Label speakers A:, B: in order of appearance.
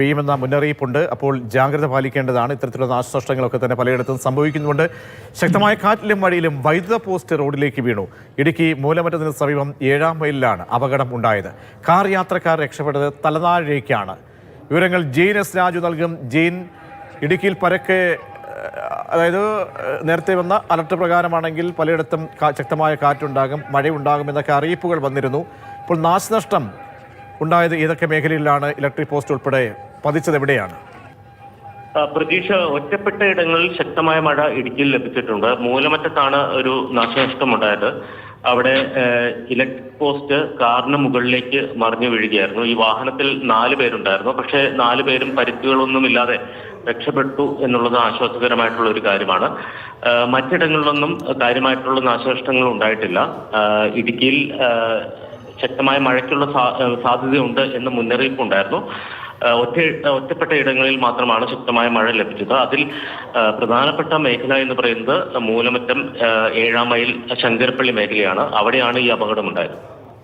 A: പെയ്യുമെന്ന മുന്നറിയിപ്പുണ്ട്. അപ്പോൾ ജാഗ്രത പാലിക്കേണ്ടതാണ്. ഇത്തരത്തിലുള്ള നാശനഷ്ടങ്ങളൊക്കെ തന്നെ പലയിടത്തും സംഭവിക്കുന്നുണ്ട്. ശക്തമായ കാറ്റിലും മഴയിലും വൈദ്യുത പോസ്റ്റ് റോഡിലേക്ക് വീണു. ഇടുക്കി മൂലമറ്റത്തിന് സമീപം 7-ാം മൈലിലാണ് അപകടം ഉണ്ടായത്. കാർ യാത്രക്കാർ രക്ഷപ്പെട്ടത് തലനാരിഴയ്ക്കാണ്. വിവരങ്ങൾ ജെയിൻ എസ് രാജു നൽകും. ജെയിൻ, ഇടുക്കിയിൽ പരക്കെ അതായത് നേരത്തെ വന്ന അലർട്ട് പ്രകാരമാണെങ്കിൽ പലയിടത്തും ശക്തമായ കാറ്റുണ്ടാകും, മഴയുണ്ടാകും എന്നൊക്കെ അറിയിപ്പുകൾ വന്നിരുന്നു. ഇപ്പോൾ നാശനഷ്ടം ഉണ്ടായത് ഏതൊക്കെ മേഖലയിലാണ്? ഇലക്ട്രിക് പോസ്റ്റ് ഉൾപ്പെടെ പതിച്ചത് എവിടെയാണ്?
B: പ്രതീക്ഷ, ഒറ്റപ്പെട്ട ഇടങ്ങളിൽ ശക്തമായ മഴ ഇടുക്കിയിൽ ലഭിച്ചിട്ടുണ്ട്. മൂലമറ്റത്താണ് ഒരു നാശനഷ്ടമുണ്ടായത്. അവിടെ ഇലക്ട്രിക് പോസ്റ്റ് കാറിന് മുകളിലേക്ക് മറിഞ്ഞു വീഴുകയായിരുന്നു. ഈ വാഹനത്തിൽ 4 പേരുണ്ടായിരുന്നു. പക്ഷേ 4 പേരും പരിക്കുകളൊന്നുമില്ലാതെ രക്ഷപ്പെട്ടു എന്നുള്ളത് ആശ്വാസകരമായിട്ടുള്ള ഒരു കാര്യമാണ്. മറ്റിടങ്ങളിലൊന്നും കാര്യമായിട്ടുള്ള നാശനഷ്ടങ്ങൾ ഉണ്ടായിട്ടില്ല. ഇടുക്കിയിൽ ശക്തമായ മഴയ്ക്കുള്ള സാധ്യതയുണ്ട് എന്ന മുന്നറിയിപ്പുണ്ടായിരുന്നു. ഒറ്റപ്പെട്ട ഇടങ്ങളിൽ മാത്രമാണ് ശക്തമായ മഴ ലഭിച്ചത്. അതിൽ പ്രധാനപ്പെട്ട മേഖല എന്ന് പറയുന്നത് മൂലമറ്റം 7-ാം മൈൽ ശങ്കരപ്പള്ളി മേഖലയാണ്. അവിടെയാണ് ഈ അപകടമുണ്ടായത്.